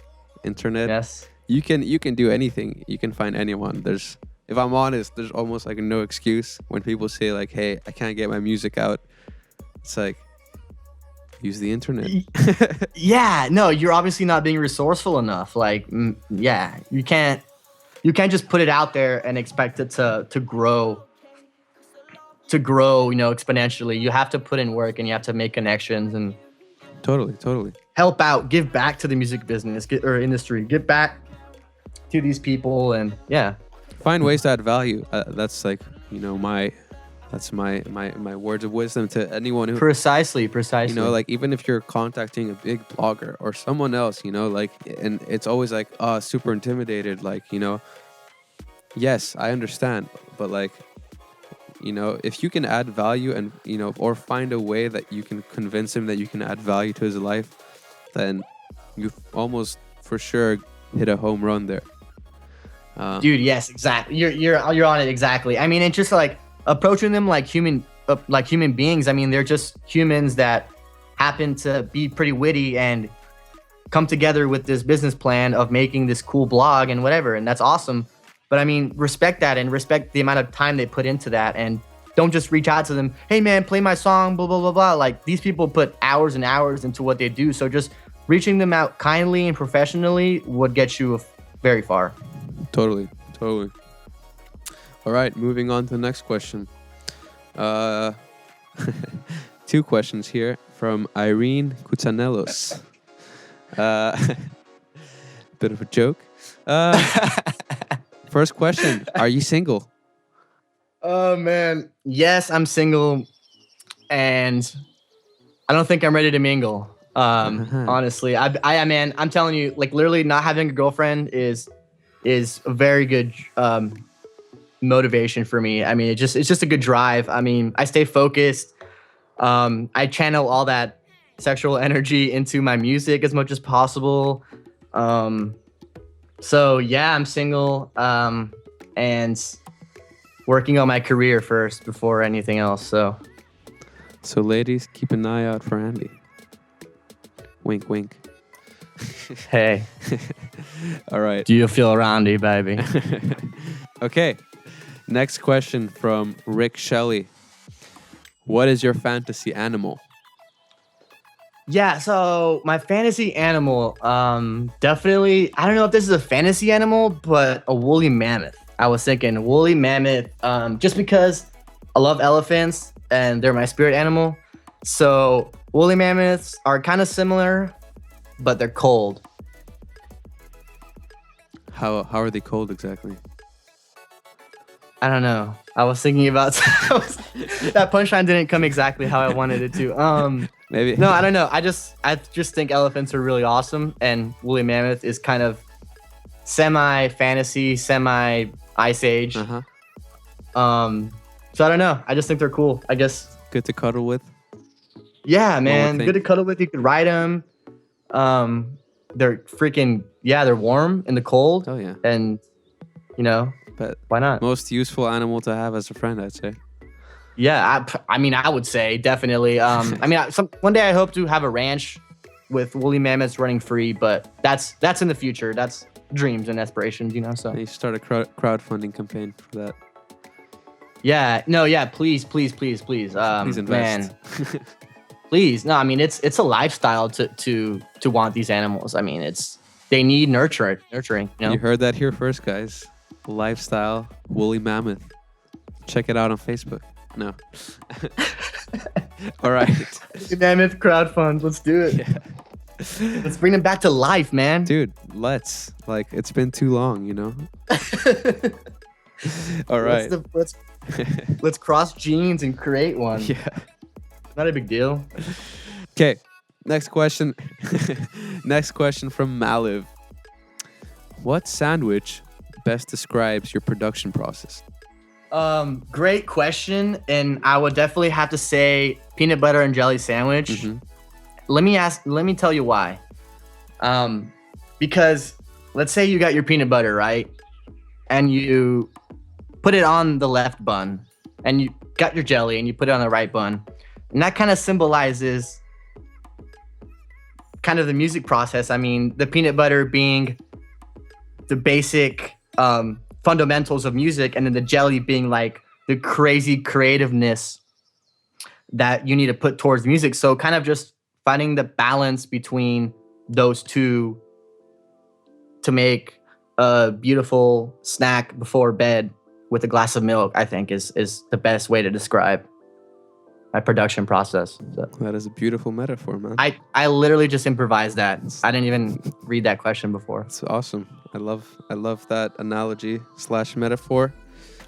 Internet. Yes. You can do anything. You can find anyone. If I'm honest, there's almost like no excuse when people say like, "Hey, I can't get my music out." It's like, use the internet. Yeah, no, you're obviously not being resourceful enough. Like, yeah, you can't just put it out there and expect it to grow, exponentially. You have to put in work and you have to make connections and Totally. help out, give back to the music business or industry, give back to these people, and yeah. Find ways to add value. That's like, my words of wisdom to anyone who. Precisely. Like even if you're contacting a big blogger or someone else, like, and it's always like, super intimidated. Like, yes, I understand, but like, if you can add value and, or find a way that you can convince him that you can add value to his life, then you've almost for sure hit a home run there. Dude, yes, exactly. You're on it exactly. I mean, it's just like approaching them like human beings. I mean, they're just humans that happen to be pretty witty and come together with this business plan of making this cool blog and whatever, and that's awesome. But I mean, respect that and respect the amount of time they put into that, and don't just reach out to them, hey man, play my song, blah, blah, blah, blah. Like, these people put hours and hours into what they do, so just reaching them out kindly and professionally would get you very far. Totally. All right, moving on to the next question. 2 questions here from Irene Kutsanelos. Bit of a joke. First question, are you single? Oh man, yes, I'm single, and I don't think I'm ready to mingle. Honestly, I man, I'm telling you, like, literally not having a girlfriend is a very good motivation for me. I mean, it's just a good drive. I mean, I stay focused. I channel all that sexual energy into my music as much as possible. So yeah, I'm single, and working on my career first before anything else. So ladies, keep an eye out for Andy. Wink, wink. Hey. All right. Do you feel roundy, baby? Okay. Next question from Rick Shelley. What is your fantasy animal? Yeah, so my fantasy animal, definitely, I don't know if this is a fantasy animal, but a woolly mammoth. I was thinking woolly mammoth, just because I love elephants and they're my spirit animal. So woolly mammoths are kind of similar, but they're cold. How are they cold exactly? I don't know. I was thinking about that punchline didn't come exactly how I wanted it to. Maybe. No, I don't know. I just think elephants are really awesome, and woolly mammoth is kind of semi fantasy, semi ice age. Uh-huh. So I don't know. I just think they're cool. I guess good to cuddle with. Yeah, man. Good to cuddle with. You could ride them. They're they're warm in the cold. Oh yeah. And but why not? Most useful animal to have as a friend, I'd say. Yeah, I mean, I would say definitely. I mean, one day I hope to have a ranch with woolly mammoths running free, but that's in the future. That's dreams and aspirations, So you start a crowdfunding campaign for that. Yeah, no, yeah, please. Please invest. Man, please. No, I mean, it's a lifestyle to want these animals. I mean, they need nurturing. You heard that here first, guys. Lifestyle woolly mammoth. Check it out on Facebook. No. All right. Mammoth crowdfund. Let's do it. Yeah. Let's bring them back to life, man. Dude, let's. Like, it's been too long, All right. Let's cross genes and create one. Yeah. Not a big deal. Okay. Next question. Next question from Mallive. What sandwich best describes your production process? Great question, and I would definitely have to say peanut butter and jelly sandwich. Mm-hmm. Let me tell you why. Because let's say you got your peanut butter, right? And you put it on the left bun, and you got your jelly and you put it on the right bun. And that kind of symbolizes kind of the music process. I mean, the peanut butter being the basic fundamentals of music, and then the jelly being like the crazy creativeness that you need to put towards music. So kind of just finding the balance between those two to make a beautiful snack before bed with a glass of milk, I think is the best way to describe my production process. So That is a beautiful metaphor, man. I literally just improvised that. I didn't even read that question before. It's awesome. I love that analogy / metaphor.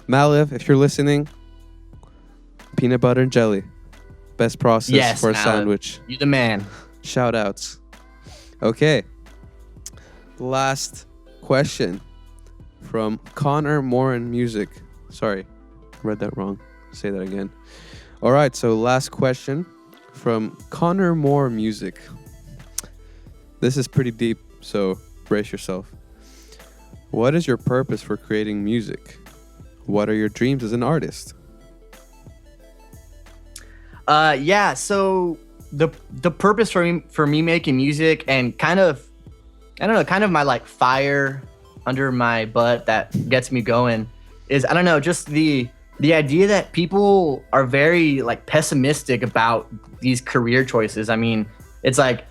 Mallive, if you're listening, peanut butter and jelly. Best process for a Mallive. sandwich. You the man. Shout outs. Okay. Last question from Connor Moran Music. Sorry, read that wrong. Say that again. All right, so last question from Connor Moore Music. This is pretty deep, so brace yourself. What is your purpose for creating music? What are your dreams as an artist? Yeah, so the purpose for me making music, and kind of, I don't know, kind of my like fire under my butt that gets me going is, I don't know, just the idea that people are very like pessimistic about these career choices. I mean, it's like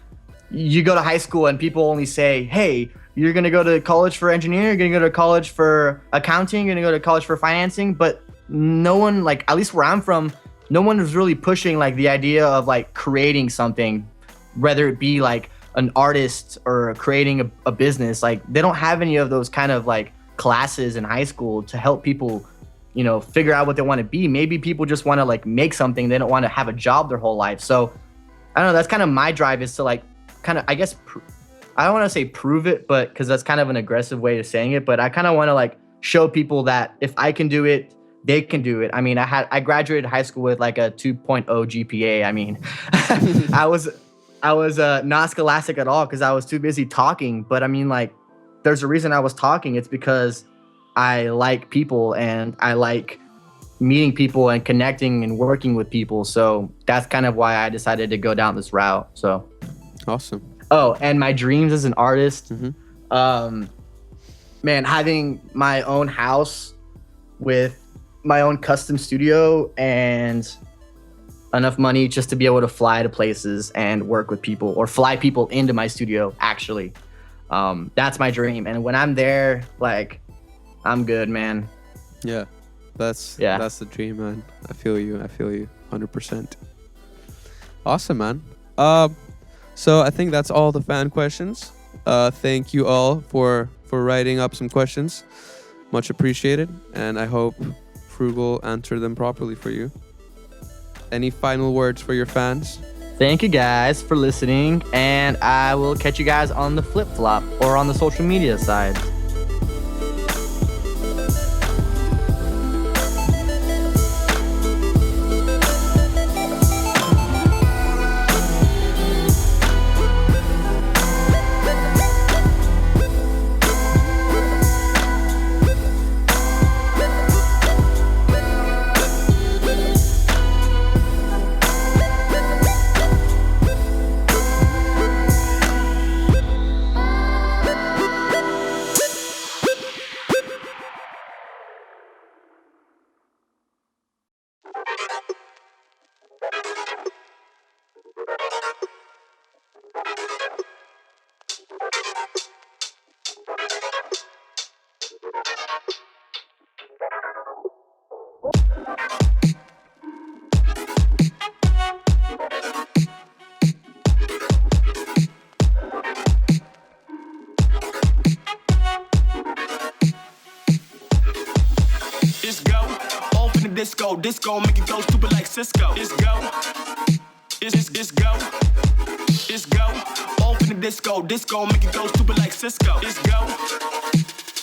you go to high school and people only say, hey, you're going to go to college for engineering, you're going to go to college for accounting, you're going to go to college for financing. But no one, like, at least where I'm from, no one is really pushing like the idea of like creating something, whether it be like an artist or creating a business. Like, they don't have any of those kind of like classes in high school to help people, you know, figure out what they want to be. Maybe people just want to like make something. They don't want to have a job their whole life. So I don't know, that's kind of my drive, is to like kind of, I guess, I don't want to say prove it, but because that's kind of an aggressive way of saying it, but I kind of want to like show people that if I can do it, they can do it. I mean, I graduated high school with like a 2.0 GPA. I mean, I was not scholastic at all because I was too busy talking. But I mean, like, there's a reason I was talking. It's because I like people and I like meeting people and connecting and working with people. So that's kind of why I decided to go down this route. So Awesome. Oh, and my dreams as an artist, man, having my own house with my own custom studio and enough money just to be able to fly to places and work with people, or fly people into my studio, actually. That's my dream. And when I'm there, like, I'm good, man. Yeah, that's the dream, man. I feel you 100%. Awesome, man. So I think that's all the fan questions. Thank you all for writing up some questions. Much appreciated, and I hope Froogle answered them properly for you. Any final words for your fans? Thank you guys for listening, and I will catch you guys on the flip-flop or on the social media side. Disco, make it go stupid like Cisco. It's go. It's go. It's go. Off in the disco, make it go stupid like Cisco. It's go.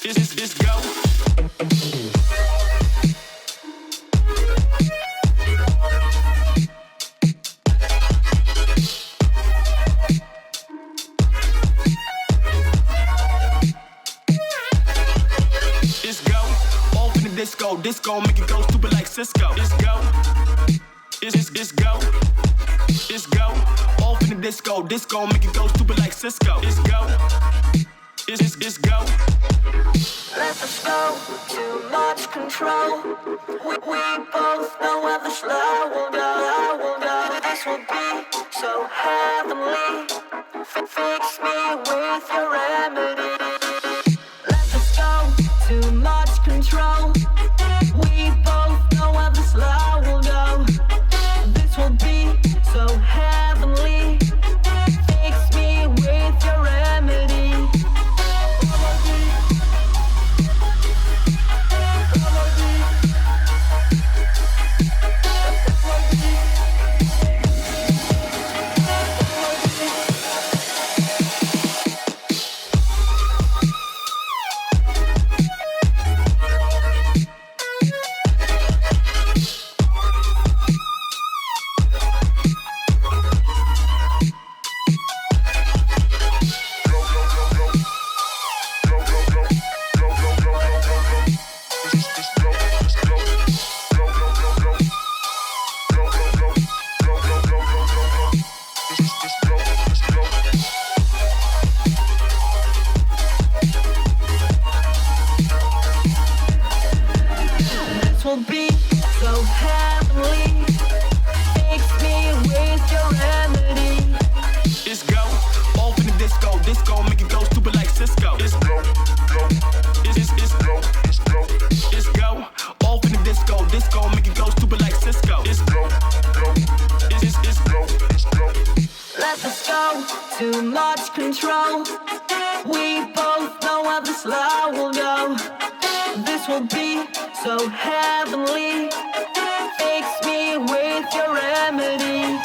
It's go. Disco, make it go stupid like Cisco. It's go. It's go. It's go. Off in the disco. Disco make it go stupid like Cisco. It's go. It's go. Let us go, too much control. We both know where the slow will go. This will be so heavenly. Fix me with your remedy. Let us go, too much control. We both know where the slow will go. This will be so heavenly. Fix me with your remedy. Too much control. We both know where the slow will go. This will be so heavenly. Fix me with your remedy.